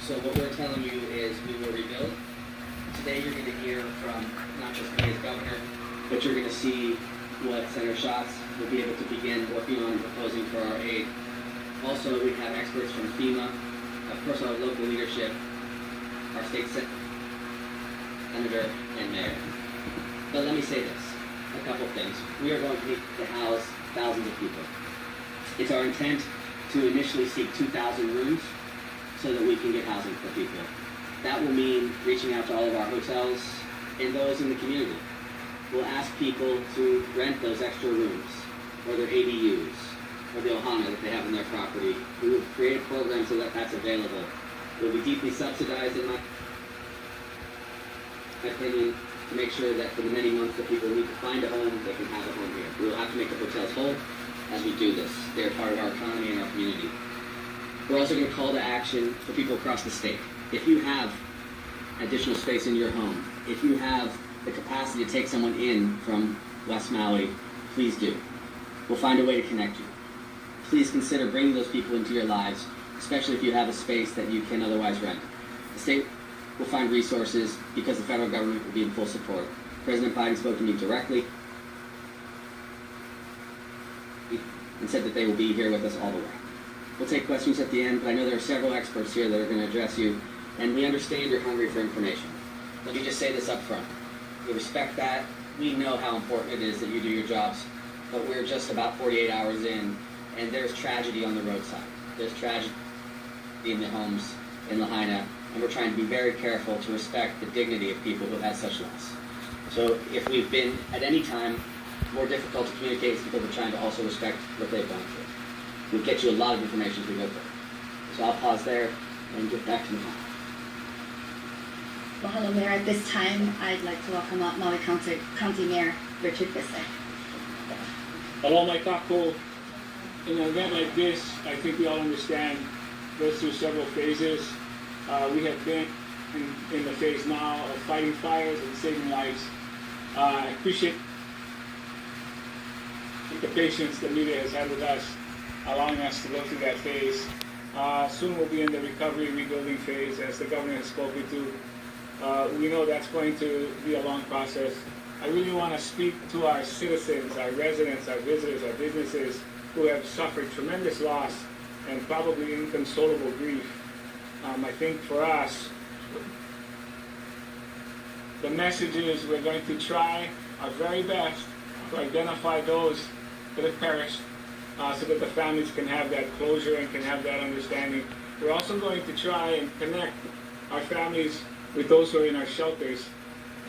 So what we're telling you is we will rebuild. Today you're going to hear from not just me as governor, but you're going to see what Senator Schatz will be able to begin working on proposing for our aid. Also, we have experts from FEMA, of course our local leadership, our state senator, and mayor. But let me say this, a couple things. We are going to need to house thousands of people. It's our intent to initially seek 2,000 rooms so that we can get housing for people. That will mean reaching out to all of our hotels and those in the community. We'll ask people to rent those extra rooms, or their ADUs, or the ohana that they have in their property. We will create a program so that that's available. It will be deeply subsidized, in my opinion, to make sure that for the many months that people need to find a home, they can have a home here. We will have to make the hotels whole as we do this. They're part of our economy and our community. We're also going to call to action for people across the state. If you have additional space in your home, if you have the capacity to take someone in from West Maui, please do. We'll find a way to connect you. Please consider bringing those people into your lives, especially if you have a space that you can otherwise rent. The state will find resources because the federal government will be in full support. President Biden spoke to me directly and said that they will be here with us all the way. We'll take questions at the end, but I know there are several experts here that are going to address you, and we understand you're hungry for information. Let me just say this up front. We respect that. We know how important it is that you do your jobs, but we're just about 48 hours in, and there's tragedy on the roadside. There's tragedy in the homes in Lahaina, and we're trying to be very careful to respect the dignity of people who have had such loss. So if we've been, at any time, more difficult to communicate, it's because we're trying to also respect what they've gone through. We'll get you a lot of information as we go through. So I'll pause there and get back to the panel. Well, hello, Mayor. At this time, I'd like to welcome Maui County Mayor Richard Bissett. Hello, my kako. In an event like this, I think we all understand, goes through several phases. We have been in the phase now of fighting fires and saving lives. I appreciate the patience the media has had with us, allowing us to go through that phase. Soon we'll be in the recovery rebuilding phase, as the governor has spoken to. We know that's going to be a long process. I really want to speak to our citizens, our residents, our visitors, our businesses who have suffered tremendous loss and probably inconsolable grief. I think for us, the message is we're going to try our very best to identify those that have perished, so that the families can have that closure and can have that understanding. We're also going to try and connect our families with those who are in our shelters.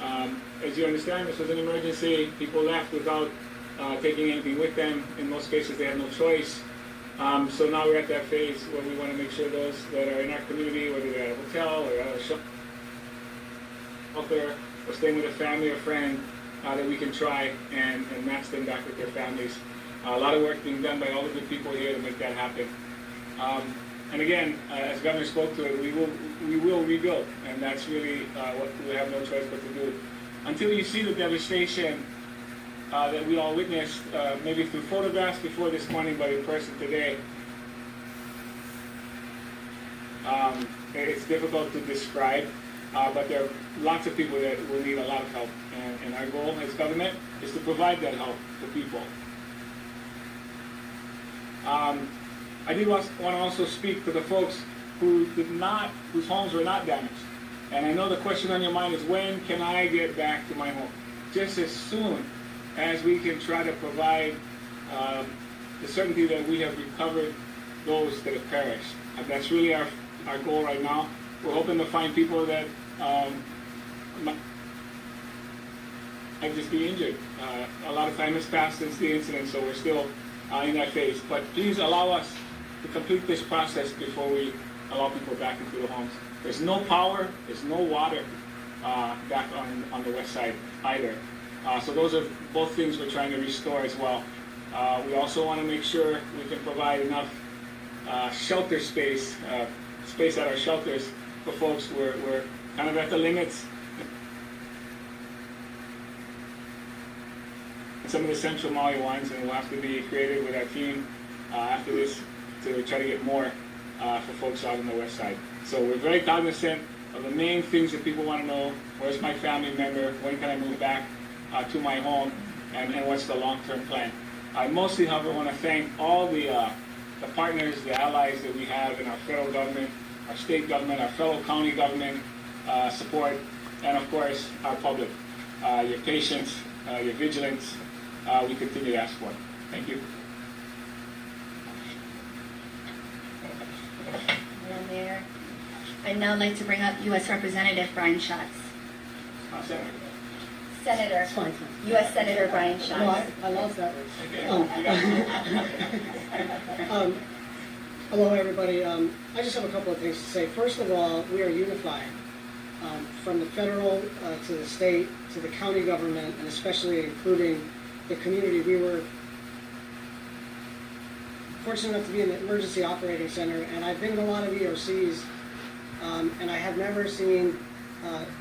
As you understand, this was an emergency. People left without taking anything with them. In most cases, they had no choice. So now we're at that phase where we want to make sure those that are in our community, whether they're at a hotel or at a shelter or staying with a family or friend, that we can try and match them back with their families. A lot of work being done by all the good people here to make that happen. And again, as the governor spoke to it, we will rebuild, and that's really what we have no choice but to do. Until you see the devastation that we all witnessed, maybe through photographs before this morning, but in person today, it's difficult to describe, but there are lots of people that will need a lot of help, and our goal as government is to provide that help to people. I did want to also speak to the folks whose homes were not damaged. And I know the question on your mind is, when can I get back to my home? Just as soon as we can try to provide the certainty that we have recovered those that have perished. And that's really our goal right now. We're hoping to find people that might just be injured. A lot of time has passed since the incident, so we're still in that phase. But please allow us to complete this process before we allow people back into the homes. There's no power, there's no water back on the west side either. So those are both things we're trying to restore as well. We also want to make sure we can provide enough shelter space at our shelters for folks. We're kind of at the limits. Some of the central Maui ones, and we'll have to be creative with our team after this to try to get more. for folks out on the west side. So we're very cognizant of the main things that people want to know. Where's my family member? When can I move back to my home? And what's the long-term plan? I mostly, however, want to thank all the partners, the allies that we have in our federal government, our state government, our fellow county government support, and of course, our public. Your patience, your vigilance, we continue to ask for. Thank you. Madam Mayor, I'd now like to bring up U.S. Representative Brian Schatz. Senator. Senator, It's fine, fine. U.S. Senator Brian No, Schatz. I love that. Okay. Hello, everybody. I just have a couple of things to say. First of all, we are unified. From the federal to the state to the county government, and especially including the community. We were fortunate enough to be in the emergency operating center, and I've been in a lot of EOCs, and I have never seen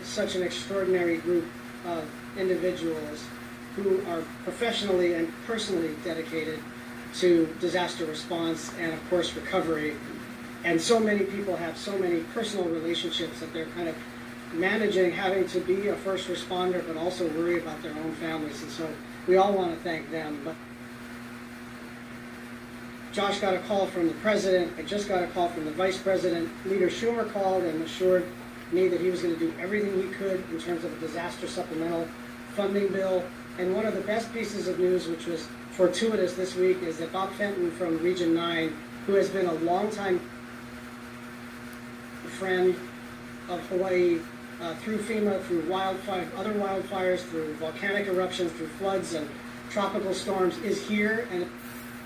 such an extraordinary group of individuals who are professionally and personally dedicated to disaster response and, of course, recovery. And so many people have so many personal relationships that they're kind of managing, having to be a first responder, but also worry about their own families. And so we all want to thank them. But Josh got a call from the president. I just got a call from the vice president. Leader Schumer called and assured me that he was going to do everything he could in terms of a disaster supplemental funding bill. And one of the best pieces of news, which was fortuitous this week, is that Bob Fenton from Region 9, who has been a longtime friend of Hawaii through FEMA, through other wildfires, through volcanic eruptions, through floods and tropical storms, is here and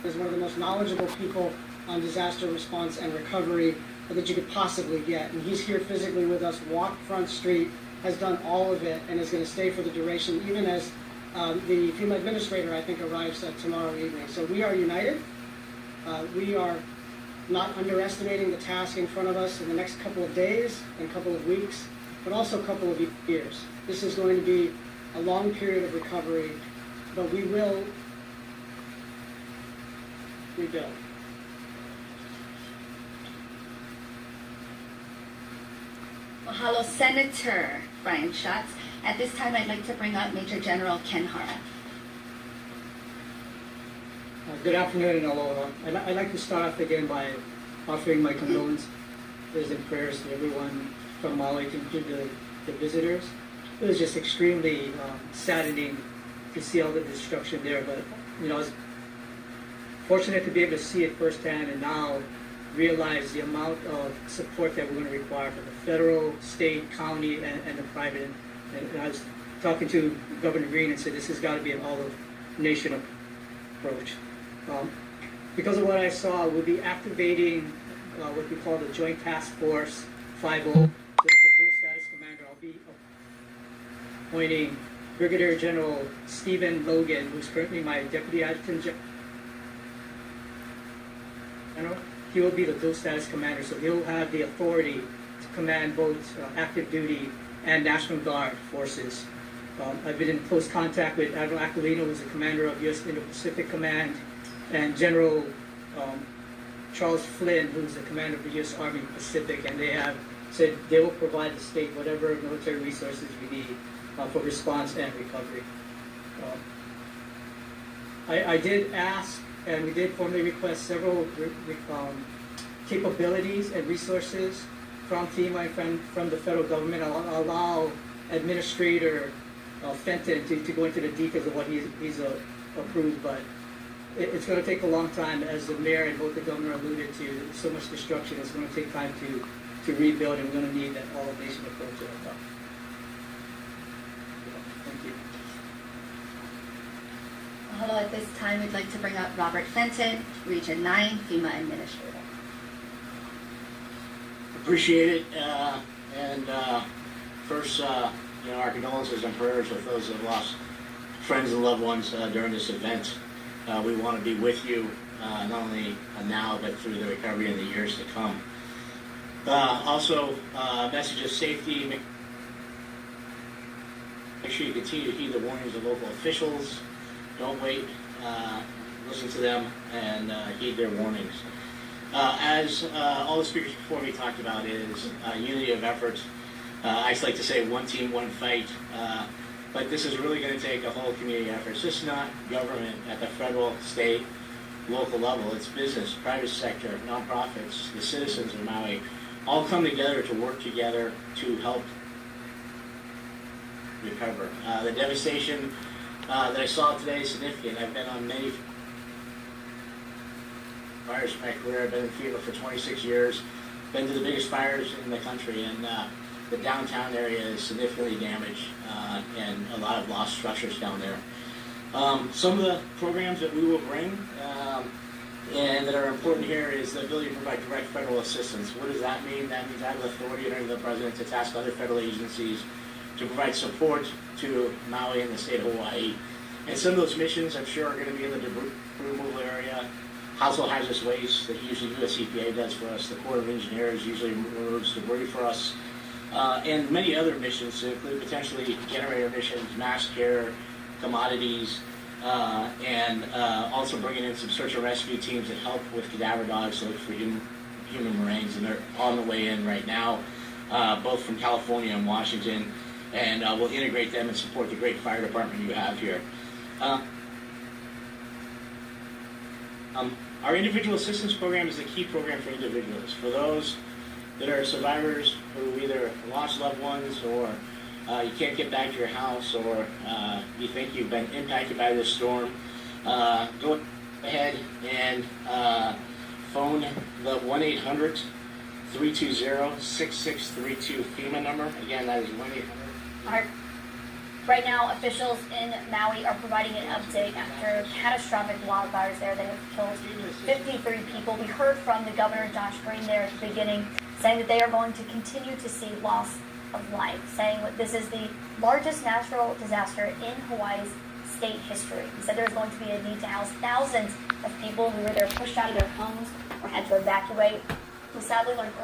is one of the most knowledgeable people on disaster response and recovery that you could possibly get. And he's here physically with us, walked Front Street, has done all of it, and is going to stay for the duration, even as the FEMA administrator, I think, arrives tomorrow evening. So we are united. We are not underestimating the task in front of us in the next couple of days and couple of weeks, but also a couple of years. This is going to be a long period of recovery, but we will rebuild. Mahalo, Senator Brian Schatz. At this time, I'd like to bring up Major General Ken Hara. Good afternoon and aloha. I'd like to start off again by offering my condolences and prayers to everyone from Maui, to include the visitors. It was just extremely saddening to see all the destruction there, but I was fortunate to be able to see it firsthand and now realize the amount of support that we're going to require from the federal, state, county, and the private. And I was talking to Governor Green and said this has got to be an all-of-nation approach. Because of what I saw, we'll be activating what we call the Joint Task Force 5-0. That's a dual status commander. I'll be appointing Brigadier General Stephen Logan, who's currently my Deputy Adjutant General. He will be the dual status commander, so he'll have the authority to command both active duty and National Guard forces. I've been in close contact with Admiral Aquilino, who's the commander of U.S. Indo-Pacific Command, and General Charles Flynn, who's the commander of the U.S. Army Pacific, and they have said they will provide the state whatever military resources we need for response and recovery. I did ask, and we did formally request several capabilities and resources from FEMA and from the federal government. I'll allow Administrator Fenton to go into the details of what he's approved, but it's going to take a long time, as the mayor and both the governor alluded to. So much destruction. It's going to take time to rebuild, and we're going to need that all-of-nation approach at the top. Thank you. Mahalo, at this time, we'd like to bring up Robert Fenton, Region 9, FEMA Administrator. Appreciate it, and first, our condolences and prayers with those that have lost friends and loved ones during this event. We want to be with you, not only now, but through the recovery in the years to come. Also, message of safety. Make sure you continue to heed the warnings of local officials. Don't wait. Listen to them and heed their warnings. As all the speakers before me talked about is unity of effort. I just like to say one team, one fight. But this is really going to take a whole community effort. It's just not government at the federal, state, local level. It's business, private sector, nonprofits, the citizens of Maui, all come together to work together to help recover. The devastation that I saw today is significant. I've been on many fires in my career. I've been in FEMA for 26 years, been to the biggest fires in the country, and the downtown area is significantly damaged and a lot of lost structures down there. Some of the programs that we will bring and that are important here is the ability to provide direct federal assistance. What does that mean? That means I have authority under the President to task other federal agencies to provide support to Maui and the state of Hawaii. And some of those missions, I'm sure, are going to be in the debris removal area, household hazardous waste that usually US EPA does for us, the Corps of Engineers usually removes debris for us, and many other missions to include potentially generator missions, mass care, commodities, and also bringing in some search and rescue teams that help with cadaver dogs to look for human remains, and they're on the way in right now, both from California and Washington, and we'll integrate them and support the great fire department you have here. Our individual assistance program is a key program for individuals. For those that are survivors who either lost loved ones or you can't get back to your house or you think you've been impacted by this storm, go ahead and phone the 1-800-320-6632 FEMA number. Again, that is 1-800. Right now, officials in Maui are providing an update after catastrophic wildfires there that have killed 53 people. We heard from the Governor, Josh Green, there at the beginning, saying that they are going to continue to see loss of life, saying that this is the largest natural disaster in Hawaii's state history. He said there's going to be a need to house thousands of people who were either pushed out of their homes or had to evacuate. We sadly learned